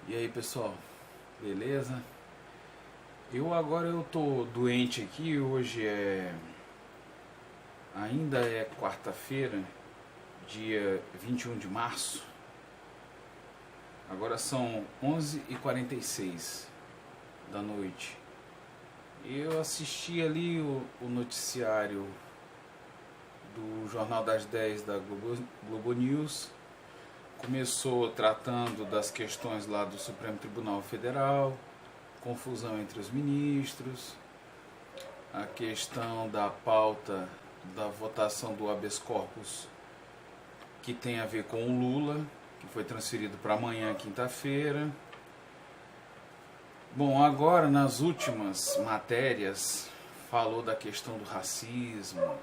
E aí pessoal, beleza? Eu tô doente aqui, ainda é quarta-feira, dia 21 de março. Agora são 11h46 da noite. Eu assisti ali o noticiário do Jornal das 10 da Globo News. Começou tratando das questões lá do Supremo Tribunal Federal, confusão entre os ministros, a questão da pauta da votação do habeas corpus, que tem a ver com o Lula, que foi transferido para amanhã, quinta-feira. Bom, agora nas últimas matérias falou da questão do racismo,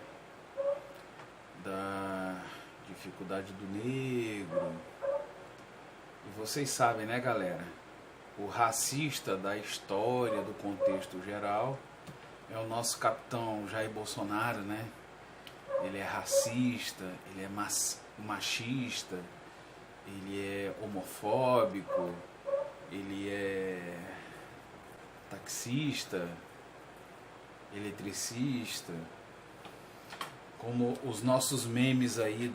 da dificuldade do negro. E vocês sabem, né, galera? O racista da história, do contexto geral, é o nosso capitão Jair Bolsonaro, né? Ele é racista, ele é machista, ele é homofóbico, ele é taxista, eletricista, como os nossos memes aí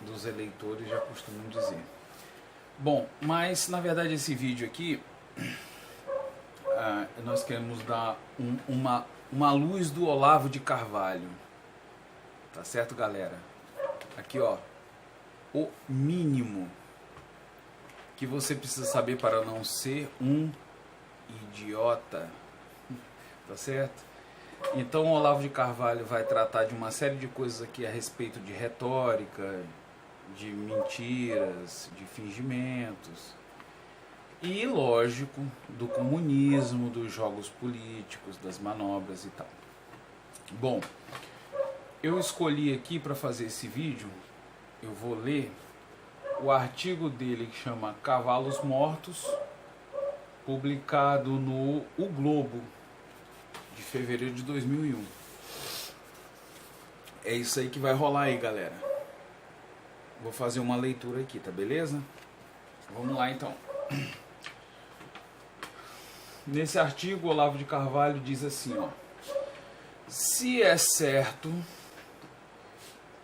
dos eleitores já costumam dizer. Bom, mas na verdade esse vídeo aqui, nós queremos dar uma luz do Olavo de Carvalho. Tá certo, galera? Aqui, ó, o mínimo que você precisa saber para não ser um idiota. Tá certo? Então o Olavo de Carvalho vai tratar de uma série de coisas aqui a respeito de retórica, de mentiras, de fingimentos e, lógico, do comunismo, dos jogos políticos, das manobras e tal. Bom, eu escolhi aqui para fazer esse vídeo, eu vou ler o artigo dele que chama Cavalos Mortos, publicado no O Globo, de fevereiro de 2001. É isso aí que vai rolar aí, galera. Vou fazer uma leitura aqui, tá beleza? Vamos lá então. Nesse artigo, Olavo de Carvalho diz assim, ó: se é certo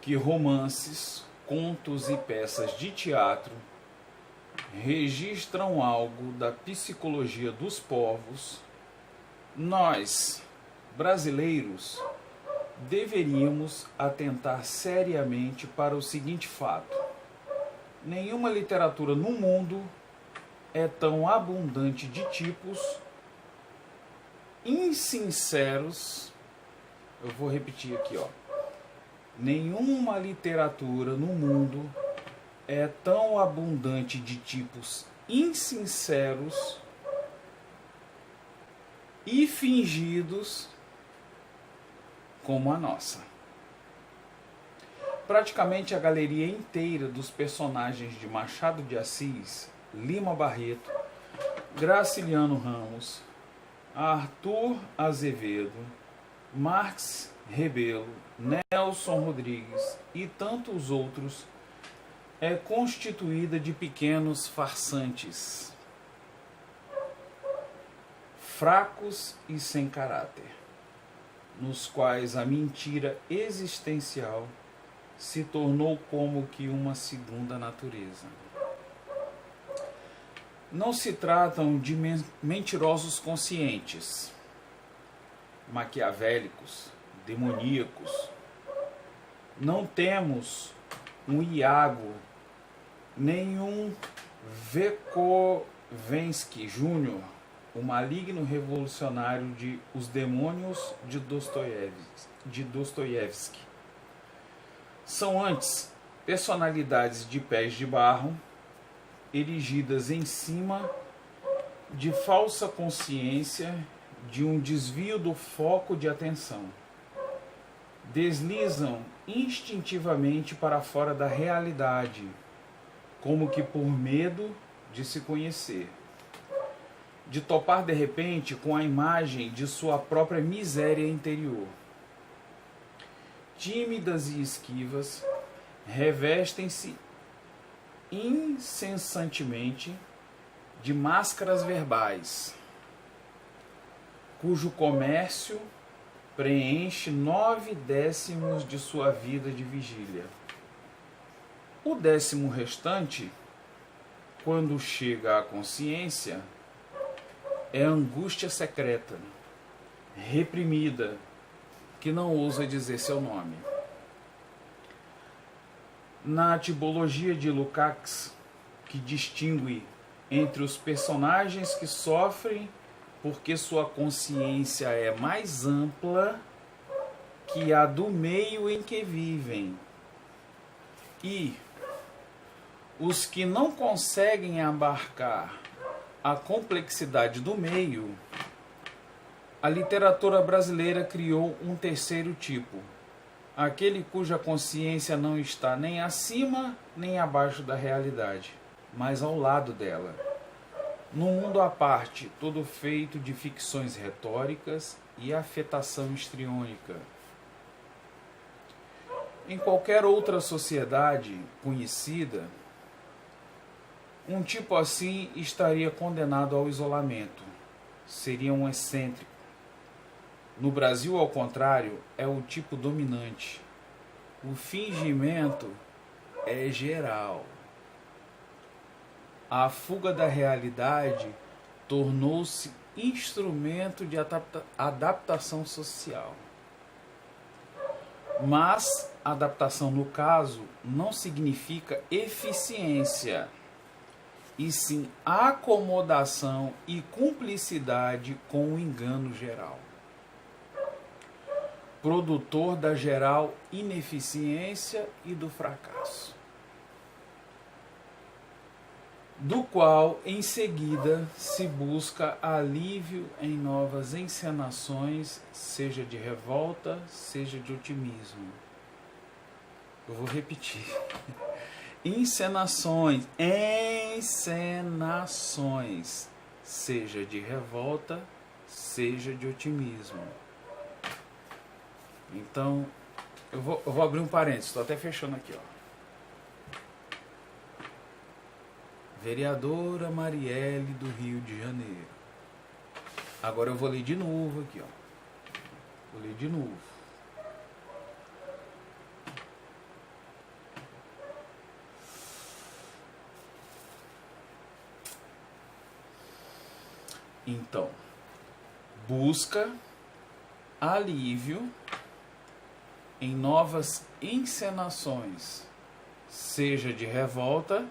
que romances, contos e peças de teatro registram algo da psicologia dos povos, nós, brasileiros, deveríamos atentar seriamente para o seguinte fato: nenhuma literatura no mundo é tão abundante de tipos insinceros. Eu vou repetir aqui, ó. Nenhuma literatura no mundo é tão abundante de tipos insinceros e fingidos como a nossa. Praticamente a galeria inteira dos personagens de Machado de Assis, Lima Barreto, Graciliano Ramos, Arthur Azevedo, Marx Rebelo, Nelson Rodrigues e tantos outros é constituída de pequenos farsantes, fracos e sem caráter, nos quais a mentira existencial se tornou como que uma segunda natureza. Não se tratam de mentirosos conscientes, maquiavélicos, demoníacos. Não temos um Iago, nenhum Verkovensky Jr., o maligno revolucionário de Os Demônios de Dostoiévski. São antes personalidades de pés de barro, erigidas em cima de falsa consciência, de um desvio do foco de atenção. Deslizam instintivamente para fora da realidade, como que por medo de se conhecer, de topar de repente com a imagem de sua própria miséria interior. Tímidas e esquivas, revestem-se incessantemente de máscaras verbais, cujo comércio preenche 9/10 de sua vida de vigília. O 10º restante, quando chega à consciência, é angústia secreta, reprimida, que não ousa dizer seu nome. Na tipologia de Lukács, que distingue entre os personagens que sofrem porque sua consciência é mais ampla que a do meio em que vivem, e os que não conseguem abarcar a complexidade do meio, a literatura brasileira criou um terceiro tipo, aquele cuja consciência não está nem acima nem abaixo da realidade, mas ao lado dela. Num mundo à parte, todo feito de ficções retóricas e afetação histriônica. Em qualquer outra sociedade conhecida, um tipo assim estaria condenado ao isolamento, seria um excêntrico. No Brasil, ao contrário, é o tipo dominante. O fingimento é geral. A fuga da realidade tornou-se instrumento de adaptação social. Mas adaptação, no caso, não significa eficiência, e sim acomodação e cumplicidade com o engano geral, produtor da geral ineficiência e do fracasso, do qual em seguida se busca alívio em novas encenações, seja de revolta, seja de otimismo. Eu vou repetir. Encenações, seja de revolta, seja de otimismo. Então, eu vou abrir um parênteses, estou até fechando aqui, ó. Vereadora Marielle do Rio de Janeiro. Agora eu vou ler de novo aqui, ó. Vou ler de novo. Então, busca alívio em novas encenações, seja de revolta,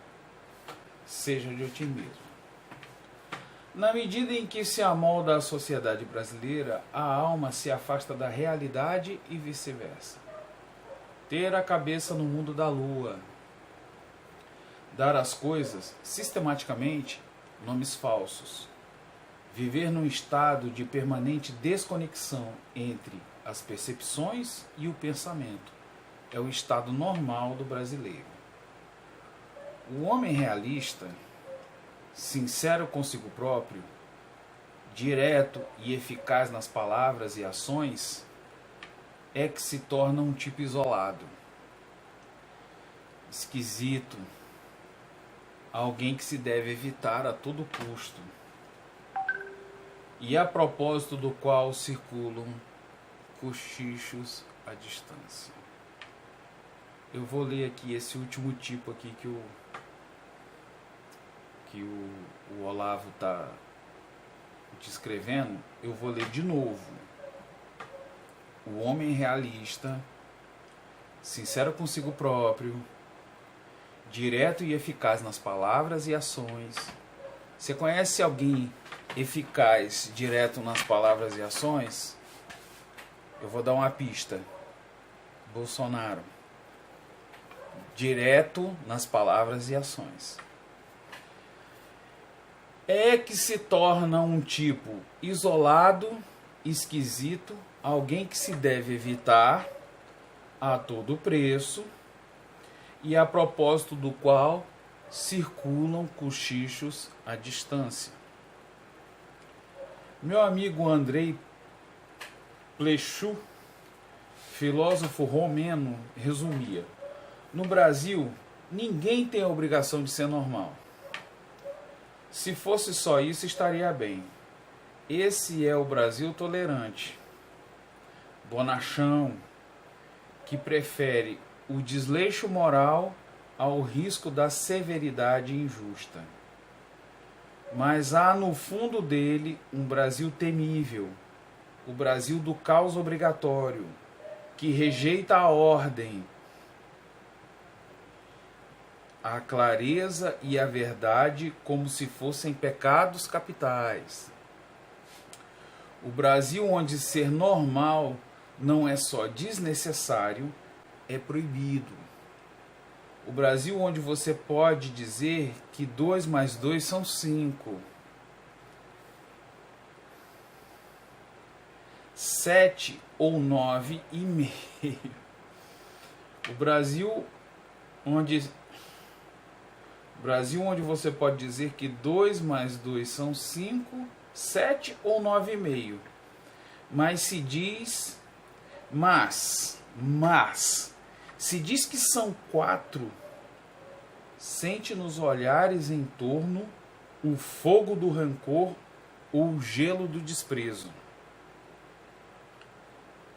seja de otimismo. Na medida em que se amolda a sociedade brasileira, a alma se afasta da realidade e vice-versa. Ter a cabeça no mundo da lua. Dar às coisas, sistematicamente, nomes falsos. Viver num estado de permanente desconexão entre as percepções e o pensamento. É o estado normal do brasileiro. O homem realista, sincero consigo próprio, direto e eficaz nas palavras e ações, é que se torna um tipo isolado, esquisito, alguém que se deve evitar a todo custo, e a propósito do qual circulam cochichos à distância. Eu vou ler aqui esse último tipo aqui que o Olavo está descrevendo. Eu vou ler de novo. O homem realista, sincero consigo próprio, direto e eficaz nas palavras e ações. Você conhece alguém eficaz, direto nas palavras e ações? Eu vou dar uma pista. Bolsonaro. Direto nas palavras e ações. É que se torna um tipo isolado, esquisito, alguém que se deve evitar a todo preço e a propósito do qual circulam cochichos à distância. Meu amigo Andrei Plechu, filósofo romeno, resumia: no Brasil, ninguém tem a obrigação de ser normal. Se fosse só isso, estaria bem. Esse é o Brasil tolerante, bonachão, que prefere o desleixo moral ao risco da severidade injusta. Mas há no fundo dele um Brasil temível, o Brasil do caos obrigatório, que rejeita a ordem, a clareza e a verdade como se fossem pecados capitais. O Brasil onde ser normal não é só desnecessário, é proibido. O Brasil onde você pode dizer que 2 mais 2 são 5. 7 ou 9,5. O Brasil onde você pode dizer que 2 mais 2 são 5, 7 ou 9,5. Mas se diz... se diz que são 4, sente nos olhares em torno o fogo do rancor ou o gelo do desprezo.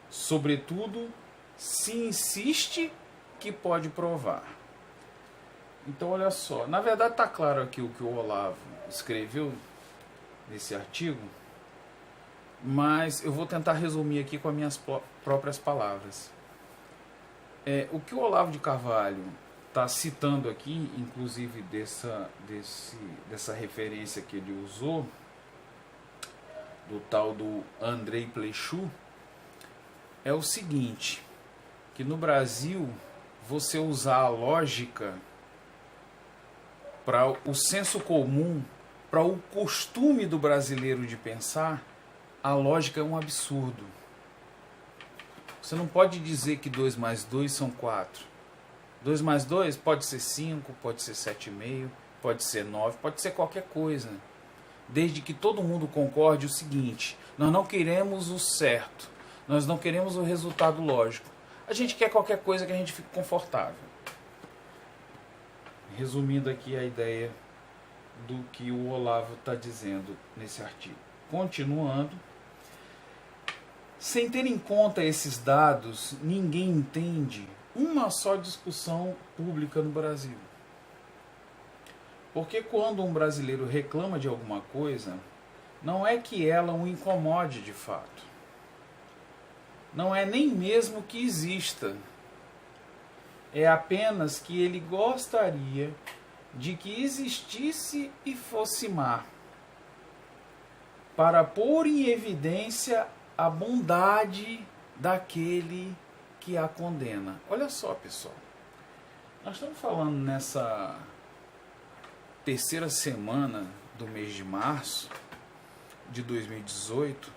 Sobretudo, se insiste que pode provar. Então, olha só, na verdade está claro aqui o que o Olavo escreveu nesse artigo, mas eu vou tentar resumir aqui com as minhas próprias palavras. O que o Olavo de Carvalho está citando aqui, inclusive dessa referência que ele usou, do tal do Andrei Plechu, é o seguinte, que no Brasil você usar a lógica para o senso comum, para o costume do brasileiro de pensar, a lógica é um absurdo. Você não pode dizer que 2 mais 2 são 4. 2 mais 2 pode ser 5, pode ser 7,5, pode ser 9, pode ser qualquer coisa. Desde que todo mundo concorde o seguinte, nós não queremos o certo, nós não queremos o resultado lógico. A gente quer qualquer coisa que a gente fique confortável. Resumindo aqui a ideia do que o Olavo está dizendo nesse artigo. Continuando, sem ter em conta esses dados, ninguém entende uma só discussão pública no Brasil. Porque quando um brasileiro reclama de alguma coisa, não é que ela o incomode de fato. Não é nem mesmo que exista. É apenas que ele gostaria de que existisse e fosse má, para pôr em evidência a bondade daquele que a condena. Olha só, pessoal. Nós estamos falando nessa terceira semana do mês de março de 2018,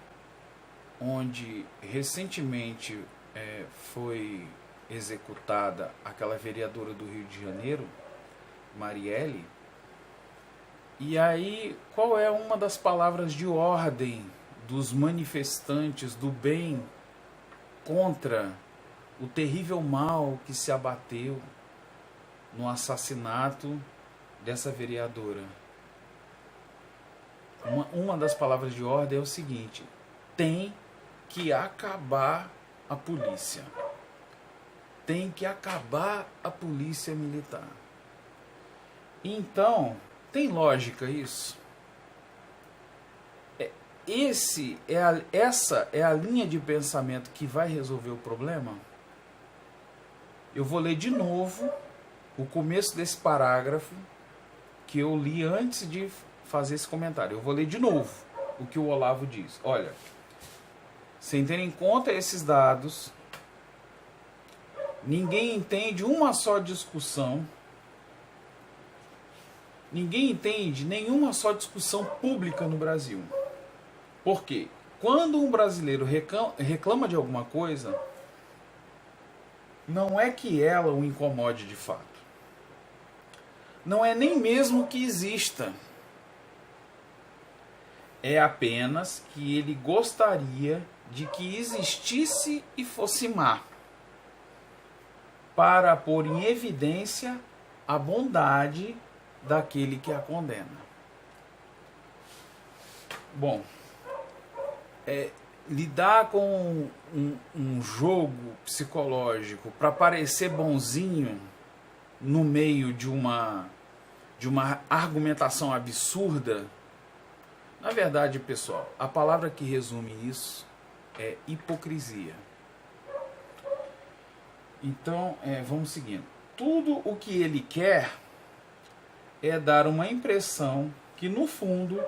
onde recentemente foi executada aquela vereadora do Rio de Janeiro, Marielle. E aí, qual é uma das palavras de ordem dos manifestantes do bem contra o terrível mal que se abateu no assassinato dessa vereadora? Uma das palavras de ordem é o seguinte: tem que acabar a polícia. Tem que acabar a polícia militar. Então, tem lógica isso? Essa é a linha de pensamento que vai resolver o problema? Eu vou ler de novo o começo desse parágrafo que eu li antes de fazer esse comentário. Eu vou ler de novo o que o Olavo diz. Olha, sem ter em conta esses dados, ninguém entende uma só discussão, ninguém entende nenhuma só discussão pública no Brasil. Por quê? Quando um brasileiro reclama de alguma coisa, não é que ela o incomode de fato. Não é nem mesmo que exista. É apenas que ele gostaria de que existisse e fosse má, para pôr em evidência a bondade daquele que a condena. Bom, lidar com um jogo psicológico para parecer bonzinho no meio de uma argumentação absurda, na verdade, pessoal, a palavra que resume isso é hipocrisia. Então, vamos seguindo. Tudo o que ele quer é dar uma impressão que, no fundo,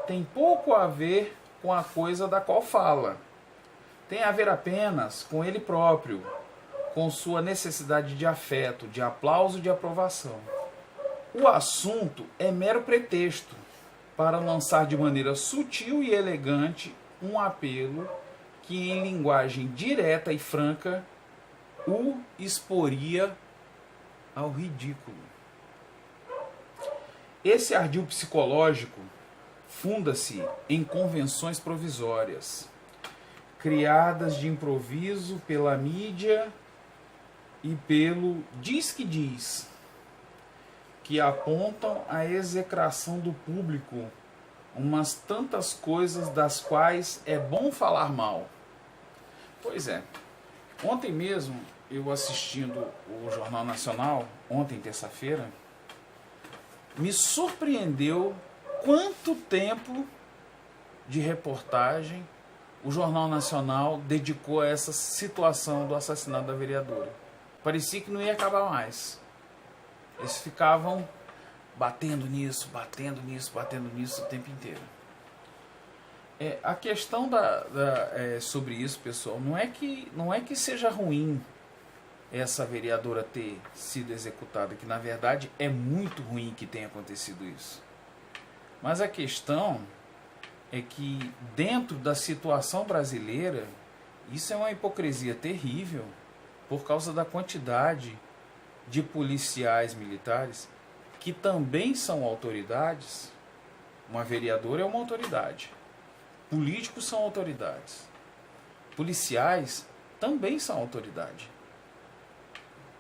tem pouco a ver com a coisa da qual fala. Tem a ver apenas com ele próprio, com sua necessidade de afeto, de aplauso e de aprovação. O assunto é mero pretexto para lançar de maneira sutil e elegante um apelo que, em linguagem direta e franca, o exporia ao ridículo. Esse ardil psicológico funda-se em convenções provisórias, criadas de improviso pela mídia e pelo diz que diz, que apontam a execração do público, umas tantas coisas das quais é bom falar mal. Pois é, ontem mesmo, eu assistindo o Jornal Nacional, ontem, terça-feira, me surpreendeu quanto tempo de reportagem o Jornal Nacional dedicou a essa situação do assassinato da vereadora. Parecia que não ia acabar mais. Eles ficavam batendo nisso o tempo inteiro. A questão sobre isso, pessoal, não é que seja ruim essa vereadora ter sido executada, que na verdade é muito ruim que tenha acontecido isso. Mas a questão é que dentro da situação brasileira, isso é uma hipocrisia terrível por causa da quantidade de policiais militares que também são autoridades. Uma vereadora é uma autoridade. Políticos são autoridades. Policiais também são autoridade.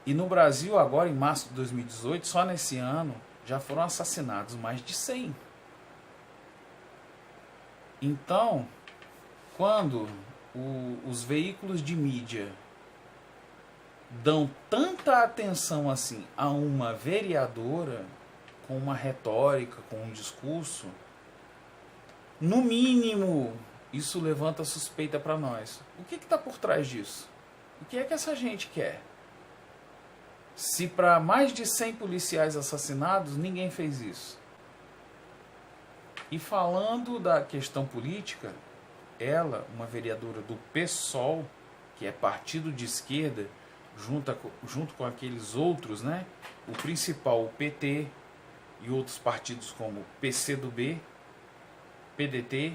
E no Brasil, agora em março de 2018, só nesse ano, já foram assassinados mais de 100. Então, quando os veículos de mídia dão tanta atenção assim a uma vereadora, com uma retórica, com um discurso, no mínimo, isso levanta suspeita para nós. O que está por trás disso? O que é que essa gente quer? Se para mais de 100 policiais assassinados, ninguém fez isso. E falando da questão política, ela, uma vereadora do PSOL, que é partido de esquerda, junto com aqueles outros, né? O principal, o PT, e outros partidos como PCdoB, PDT,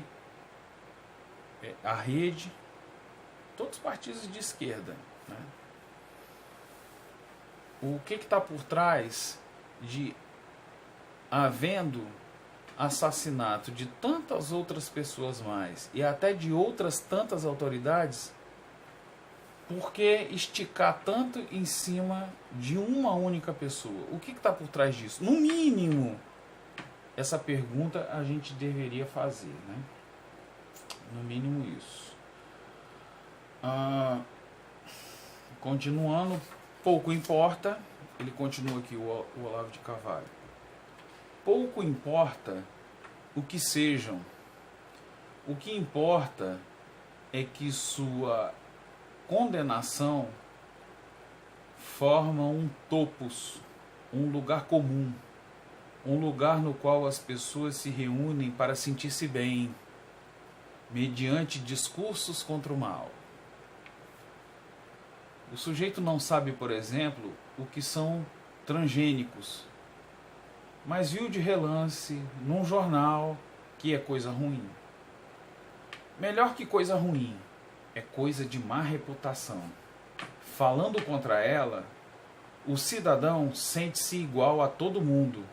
a Rede, todos partidos de esquerda, né? O que está por trás de havendo assassinato de tantas outras pessoas mais e até de outras tantas autoridades? Por que esticar tanto em cima de uma única pessoa? O que está por trás disso? No mínimo, essa pergunta a gente deveria fazer, né? No mínimo isso. Continuando, pouco importa, ele continua aqui, o Olavo de Carvalho. Pouco importa o que sejam. O que importa é que sua condenação forma um topos, um lugar comum, um lugar no qual as pessoas se reúnem para sentir-se bem, mediante discursos contra o mal. O sujeito não sabe, por exemplo, o que são transgênicos, mas viu de relance, num jornal, que é coisa ruim. Melhor que coisa ruim, é coisa de má reputação. Falando contra ela, o cidadão sente-se igual a todo mundo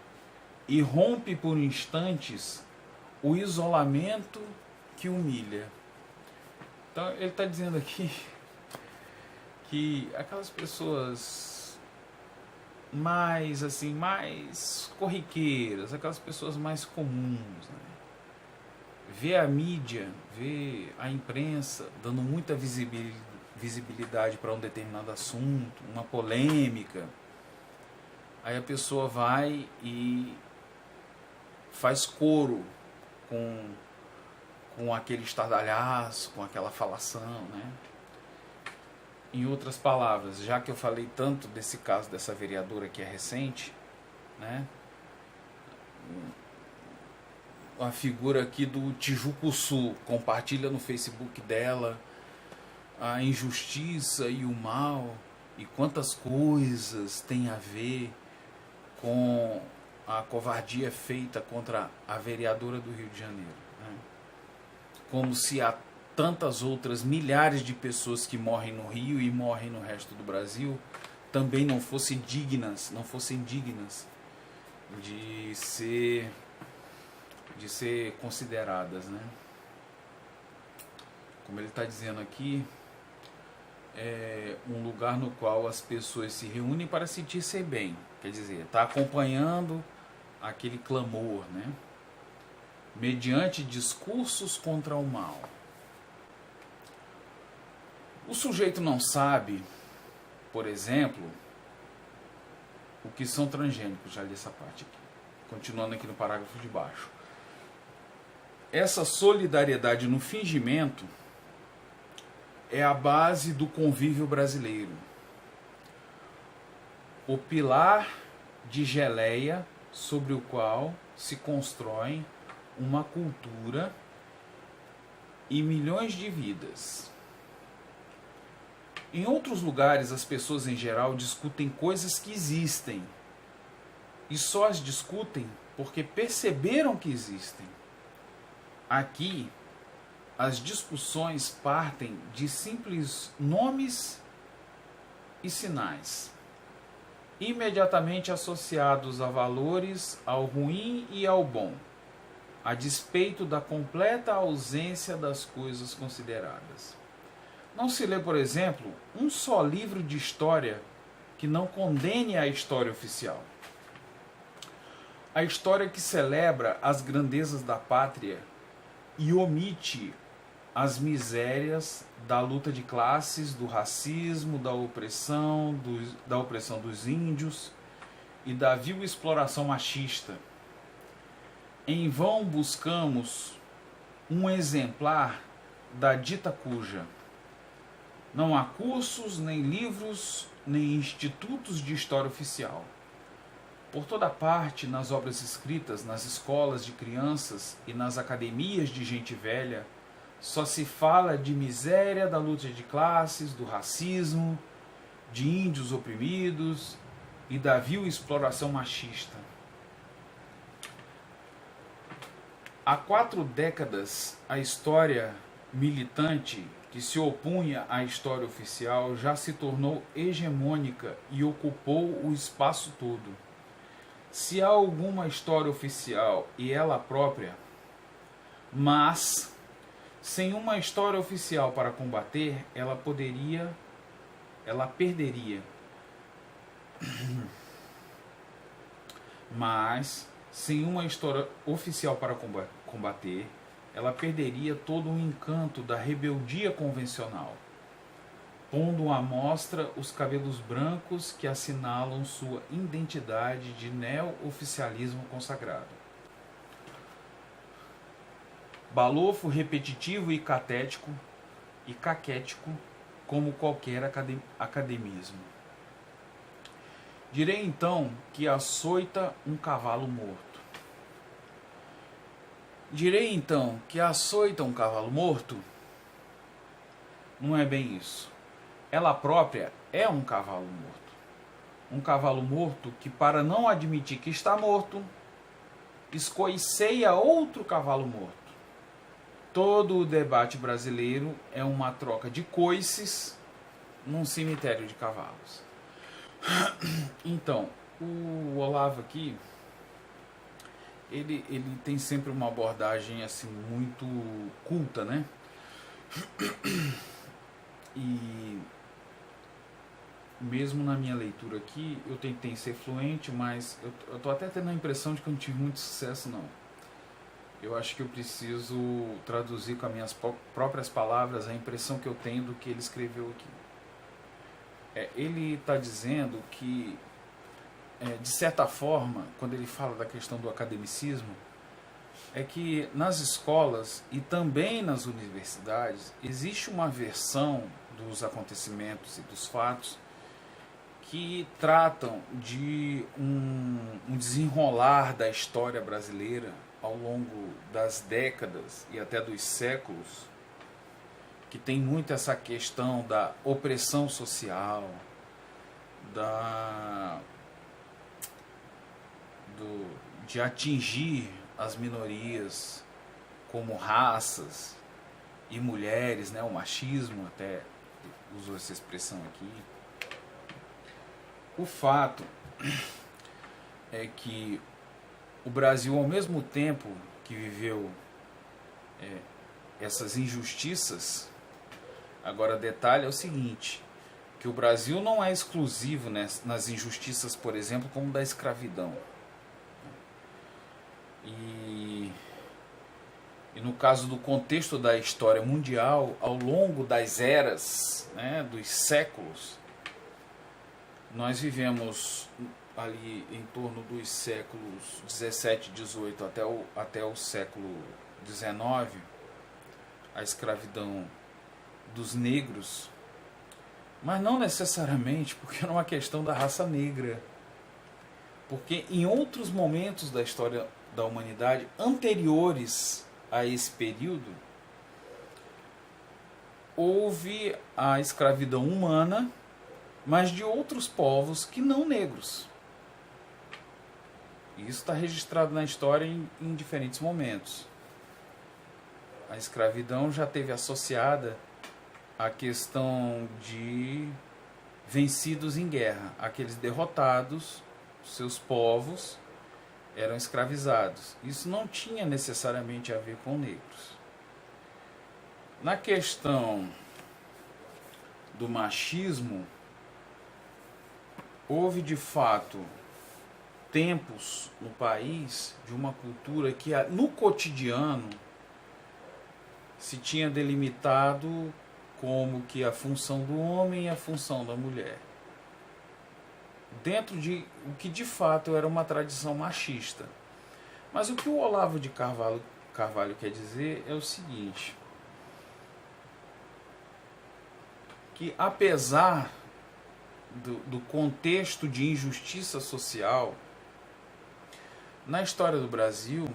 e rompe por instantes o isolamento que humilha. Então ele está dizendo aqui que aquelas pessoas mais corriqueiras, aquelas pessoas mais comuns, né? ver a mídia, ver a imprensa dando muita visibilidade para um determinado assunto, uma polêmica, aí a pessoa vai e faz coro com aquele estardalhaço, com aquela falação, né? Em outras palavras, já que eu falei tanto desse caso dessa vereadora que é recente, né? A figura aqui do Tijucuçu compartilha no Facebook dela a injustiça e o mal e quantas coisas tem a ver com a covardia feita contra a vereadora do Rio de Janeiro, né? Como se há tantas outras milhares de pessoas que morrem no Rio e morrem no resto do Brasil também não fossem dignas de ser consideradas, né? Como ele está dizendo aqui, é um lugar no qual as pessoas se reúnem para sentir-se bem, quer dizer, está acompanhando aquele clamor, né? Mediante discursos contra o mal. O sujeito não sabe, por exemplo, o que são transgênicos, já li essa parte aqui. Continuando aqui no parágrafo de baixo. Essa solidariedade no fingimento é a base do convívio brasileiro. O pilar de geleia sobre o qual se constrói uma cultura e milhões de vidas. Em outros lugares, as pessoas em geral discutem coisas que existem e só as discutem porque perceberam que existem. Aqui, as discussões partem de simples nomes e sinais, imediatamente associados a valores, ao ruim e ao bom, a despeito da completa ausência das coisas consideradas. Não se lê, por exemplo, um só livro de história que não condene a história oficial. A história que celebra as grandezas da pátria e omite as misérias da luta de classes, do racismo, da opressão dos índios e da vil exploração machista. Em vão buscamos um exemplar da dita cuja. Não há cursos, nem livros, nem institutos de história oficial. Por toda parte, nas obras escritas, nas escolas de crianças e nas academias de gente velha, só se fala de miséria, da luta de classes, do racismo, de índios oprimidos e da vil exploração machista. Há 4 décadas, a história militante que se opunha à história oficial já se tornou hegemônica e ocupou o espaço todo. Se há alguma história oficial e ela própria, mas sem uma história oficial para combater, ela perderia. Mas sem uma história oficial para combater, ela perderia todo o encanto da rebeldia convencional, pondo à mostra os cabelos brancos que assinalam sua identidade de neo-oficialismo consagrado. Balofo repetitivo e caquético, como qualquer academismo. Direi então que açoita um cavalo morto. Direi então que açoita um cavalo morto? Não é bem isso. Ela própria é um cavalo morto. Um cavalo morto que, para não admitir que está morto, escoiceia outro cavalo morto. Todo o debate brasileiro é uma troca de coices num cemitério de cavalos. Então, o Olavo aqui, ele tem sempre uma abordagem assim muito culta, né? E mesmo na minha leitura aqui, eu tentei ser fluente, mas eu tô até tendo a impressão de que eu não tive muito sucesso, não. eu acho que eu preciso traduzir com as minhas próprias palavras a impressão que eu tenho do que ele escreveu aqui. Ele está dizendo que, de certa forma, quando ele fala da questão do academicismo, é que nas escolas e também nas universidades existe uma versão dos acontecimentos e dos fatos que tratam de um desenrolar da história brasileira ao longo das décadas e até dos séculos, que tem muito essa questão da opressão social, de atingir as minorias como raças e mulheres, né? O machismo, até usou essa expressão aqui. O fato é que o Brasil, ao mesmo tempo que viveu essas injustiças, agora detalhe é o seguinte, que o Brasil não é exclusivo nas injustiças, por exemplo, como da escravidão. E no caso do contexto da história mundial, ao longo das eras, né, dos séculos, nós vivemos ali em torno dos séculos 17, 18 até o século 19, a escravidão dos negros, mas não necessariamente porque era uma questão da raça negra, porque em outros momentos da história da humanidade anteriores a esse período houve a escravidão humana, mas de outros povos que não negros. E isso está registrado na história em diferentes momentos. A escravidão já esteve associada à questão de vencidos em guerra. Aqueles derrotados, seus povos, eram escravizados. Isso não tinha necessariamente a ver com negros. Na questão do machismo, houve de fato tempos no país de uma cultura que no cotidiano se tinha delimitado como que a função do homem e a função da mulher, dentro de o que de fato era uma tradição machista. Mas o que o Olavo de Carvalho quer dizer é o seguinte, que apesar do contexto de injustiça social, na história do Brasil,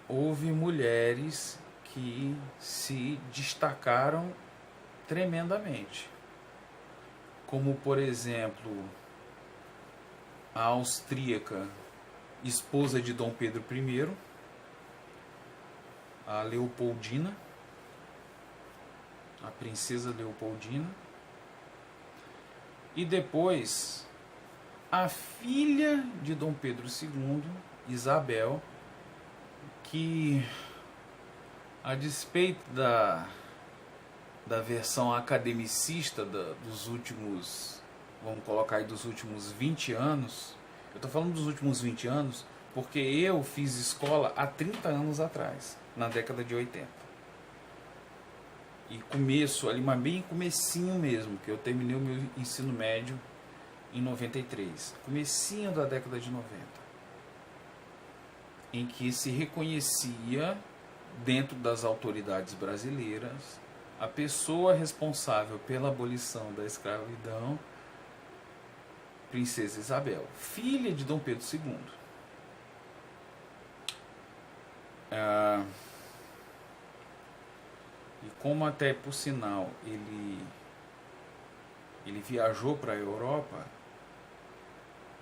houve mulheres que se destacaram tremendamente. Como, por exemplo, a austríaca esposa de Dom Pedro I, a Leopoldina, a princesa Leopoldina, e depois a filha de Dom Pedro II, Isabel, que, a despeito da versão academicista dos últimos, vamos colocar aí, dos últimos 20 anos, eu estou falando dos últimos 20 anos porque eu fiz escola há 30 anos atrás, na década de 80. E começo ali, mas bem comecinho mesmo, que eu terminei o meu ensino médio em 93, comecinho da década de 90, em que se reconhecia dentro das autoridades brasileiras a pessoa responsável pela abolição da escravidão, Princesa Isabel, filha de Dom Pedro II. E como até por sinal ele viajou para a Europa,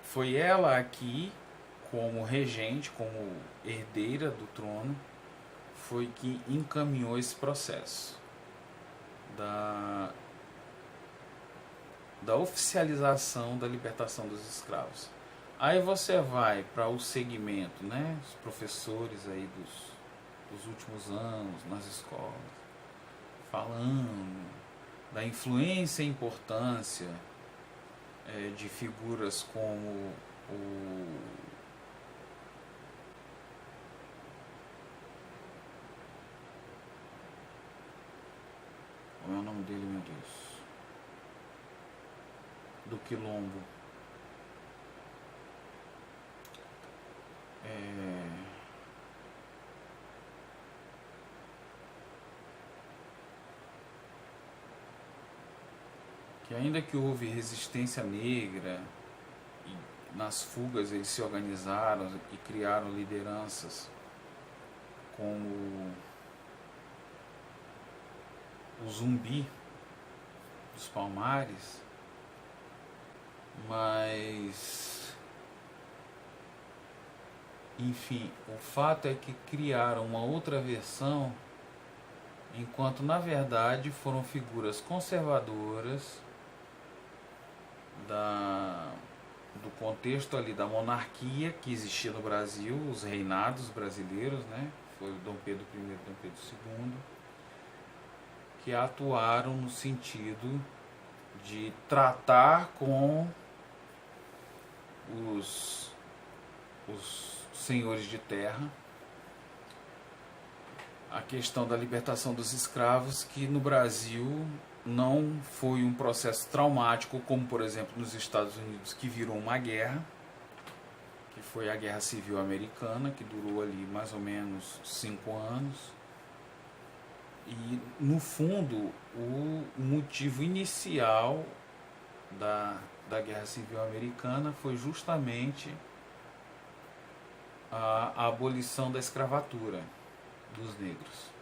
foi ela aqui, como regente, como herdeira do trono, foi que encaminhou esse processo da oficialização da libertação dos escravos. Aí você vai para o segmento, né, os professores aí dos últimos anos nas escolas, falando da influência e importância de figuras como do Quilombo. Que ainda que houve resistência negra, e nas fugas eles se organizaram e criaram lideranças como o Zumbi dos Palmares, mas enfim, o fato é que criaram uma outra versão, enquanto na verdade foram figuras conservadoras do contexto ali da monarquia que existia no Brasil, os reinados brasileiros, né? Foi o Dom Pedro I e Dom Pedro II, que atuaram no sentido de tratar com os senhores de terra a questão da libertação dos escravos, que no Brasil não foi um processo traumático, como por exemplo nos Estados Unidos, que virou uma guerra, que foi a Guerra Civil Americana, que durou ali mais ou menos 5 anos. E no fundo o motivo inicial da Guerra Civil Americana foi justamente a abolição da escravatura dos negros.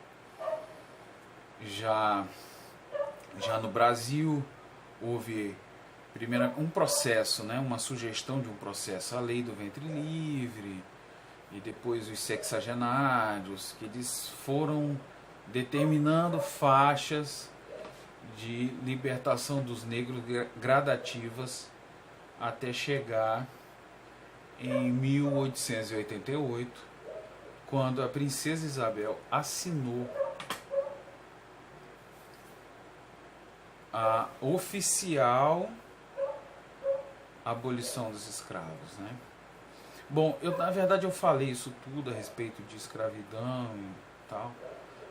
Já no Brasil houve primeiro um processo, né, uma sugestão de um processo, a lei do ventre livre, e depois os sexagenários, que eles foram determinando faixas de libertação dos negros gradativas até chegar em 1888, quando a princesa Isabel assinou a oficial abolição dos escravos, né? Bom, na verdade eu falei isso tudo a respeito de escravidão e tal,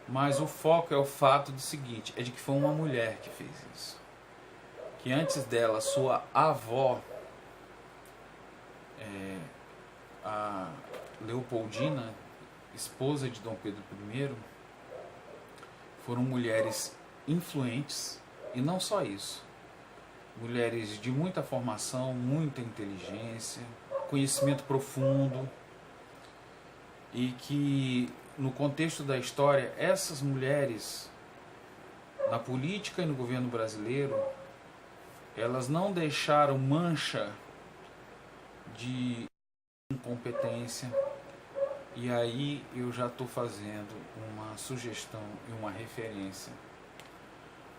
mas o foco é o fato do seguinte, é de que foi uma mulher que fez isso. Que antes dela, sua avó, a Leopoldina, esposa de Dom Pedro I, foram mulheres influentes, e não só isso, mulheres de muita formação, muita inteligência, conhecimento profundo, e que no contexto da história, essas mulheres na política e no governo brasileiro, elas não deixaram mancha de incompetência. E aí eu já estou fazendo uma sugestão e uma referência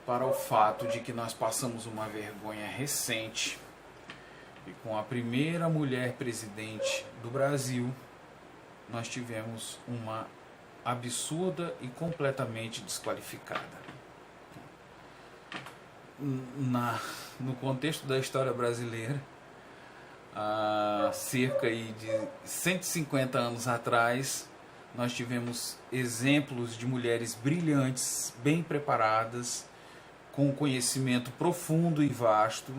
para o fato de que nós passamos uma vergonha recente, e com a primeira mulher presidente do Brasil nós tivemos uma absurda e completamente desqualificada. No contexto da história brasileira, há cerca de 150 anos atrás, nós tivemos exemplos de mulheres brilhantes, bem preparadas, com conhecimento profundo e vasto,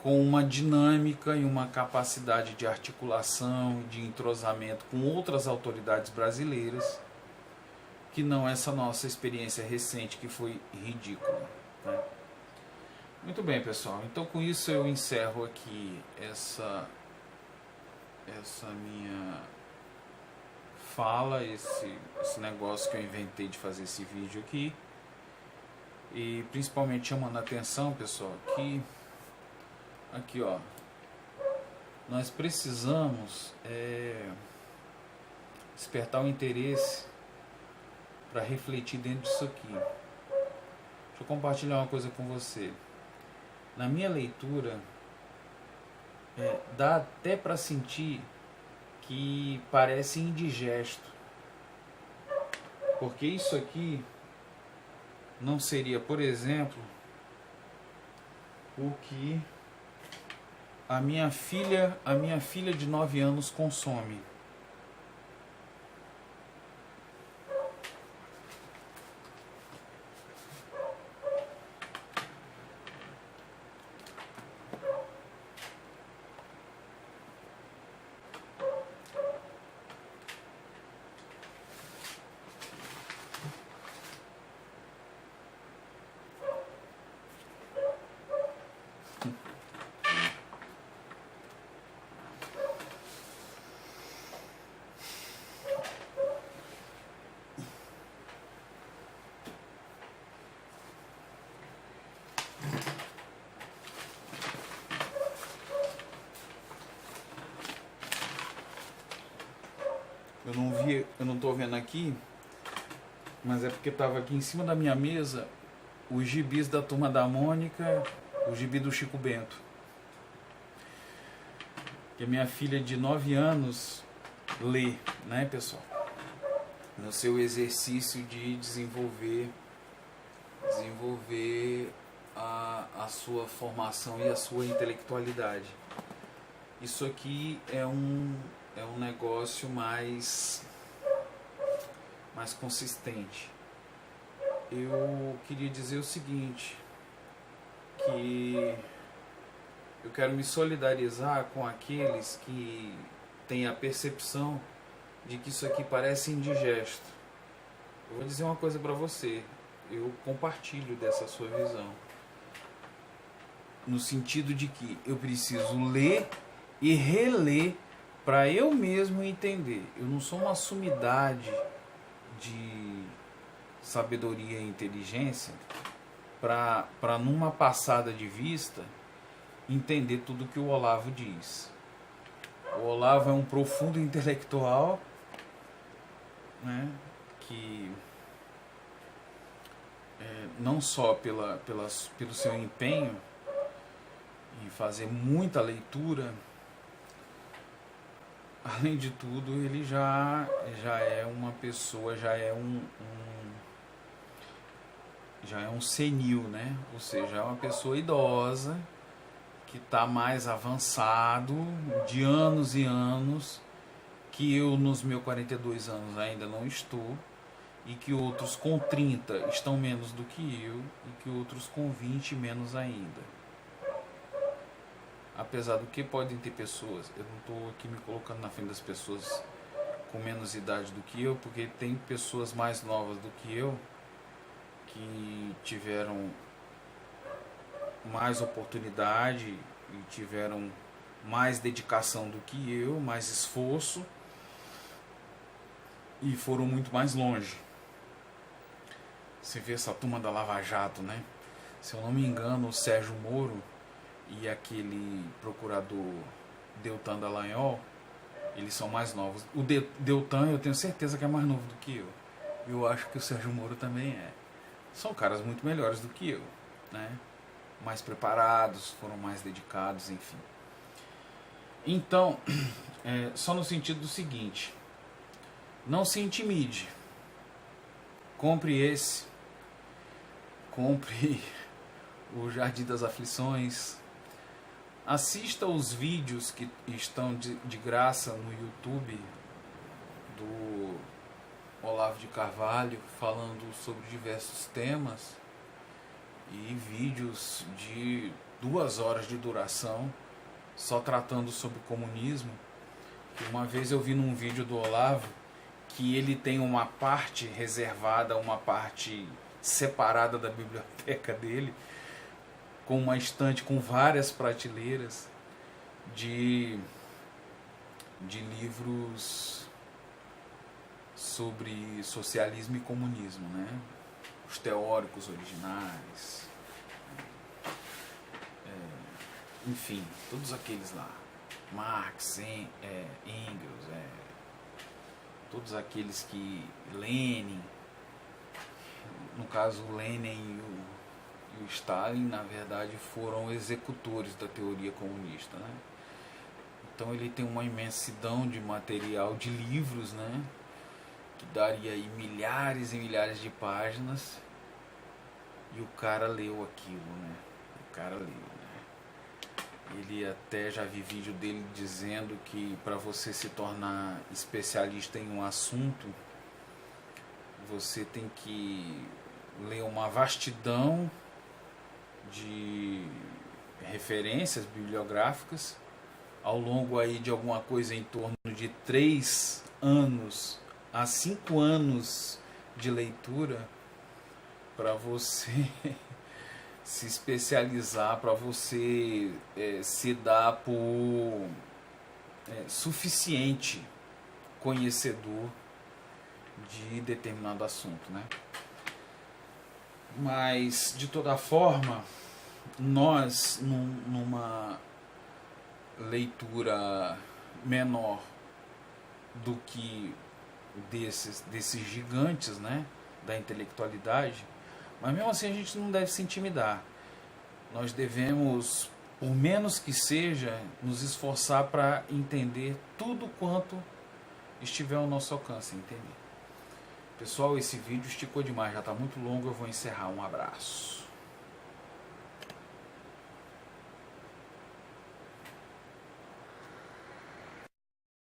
com uma dinâmica e uma capacidade de articulação, de entrosamento com outras autoridades brasileiras, que não essa nossa experiência recente, que foi ridícula, né? Muito bem, pessoal. Então, com isso eu encerro aqui essa minha fala, esse negócio que eu inventei de fazer esse vídeo aqui. E principalmente chamando a atenção, pessoal, que aqui, ó, nós precisamos despertar o interesse para refletir dentro disso aqui. Deixa eu compartilhar uma coisa com você. Na minha leitura, dá até para sentir que parece indigesto, porque isso aqui não seria, por exemplo, o que a minha filha de 9 anos consome. eu não tô vendo aqui, mas é porque tava aqui em cima da minha mesa os gibis da Turma da Mônica, o gibi do Chico Bento. Que a minha filha de 9 anos lê, né, pessoal? No seu exercício de desenvolver a sua formação e a sua intelectualidade. Isso aqui é um negócio mais consistente. Eu queria dizer o seguinte, que eu quero me solidarizar com aqueles que têm a percepção de que isso aqui parece indigesto. Eu vou dizer uma coisa para você, eu compartilho dessa sua visão. No sentido de que eu preciso ler e reler para eu mesmo entender. Eu não sou uma sumidade de sabedoria e inteligência para numa passada de vista entender tudo que o Olavo diz. O Olavo é um profundo intelectual, né, que não só pelo seu empenho em fazer muita leitura, além de tudo, ele já é uma pessoa, já é um senil, né? Ou seja, é uma pessoa idosa que está mais avançado de anos e anos, que eu nos meus 42 anos ainda não estou, e que outros com 30 estão menos do que eu, e que outros com 20 menos ainda. Apesar do que podem ter pessoas, eu não estou aqui me colocando na frente das pessoas com menos idade do que eu, porque tem pessoas mais novas do que eu que tiveram mais oportunidade e tiveram mais dedicação do que eu, mais esforço e foram muito mais longe. Você vê essa turma da Lava Jato, né? Se eu não me engano, o Sérgio Moro e aquele procurador Deltan Dallagnol, eles são mais novos. O Deltan eu tenho certeza que é mais novo do que eu. Eu acho que o Sérgio Moro também é. São caras muito melhores do que eu, né? Mais preparados, foram mais dedicados, enfim. Então, só no sentido do seguinte: não se intimide. Compre o Jardim das Aflições. Assista os vídeos que estão de graça no YouTube do Olavo de Carvalho, falando sobre diversos temas, e vídeos de 2 horas de duração só tratando sobre comunismo. Uma vez eu vi num vídeo do Olavo que ele tem uma parte reservada, uma parte separada da biblioteca dele, com uma estante com várias prateleiras de livros sobre socialismo e comunismo, né? Os teóricos originais, enfim, todos aqueles lá, Marx, Engels, todos aqueles que Lenin, no caso o Lenin e o Stalin, na verdade, foram executores da teoria comunista, né? Então ele tem uma imensidão de material, de livros, né? Que daria aí milhares e milhares de páginas, e o cara leu aquilo, né? O cara leu, né? Ele até já vi vídeo dele dizendo que para você se tornar especialista em um assunto, você tem que ler uma vastidão de referências bibliográficas ao longo aí de alguma coisa em torno de 3 anos a 5 anos de leitura, para você se especializar, para você se dar por suficiente conhecedor de determinado assunto, né? Mas, de toda forma, nós, numa leitura menor do que desses gigantes, né, da intelectualidade, mas mesmo assim a gente não deve se intimidar. Nós devemos, por menos que seja, nos esforçar para entender tudo quanto estiver ao nosso alcance entender. Pessoal, esse vídeo esticou demais, já está muito longo, eu vou encerrar. Um abraço.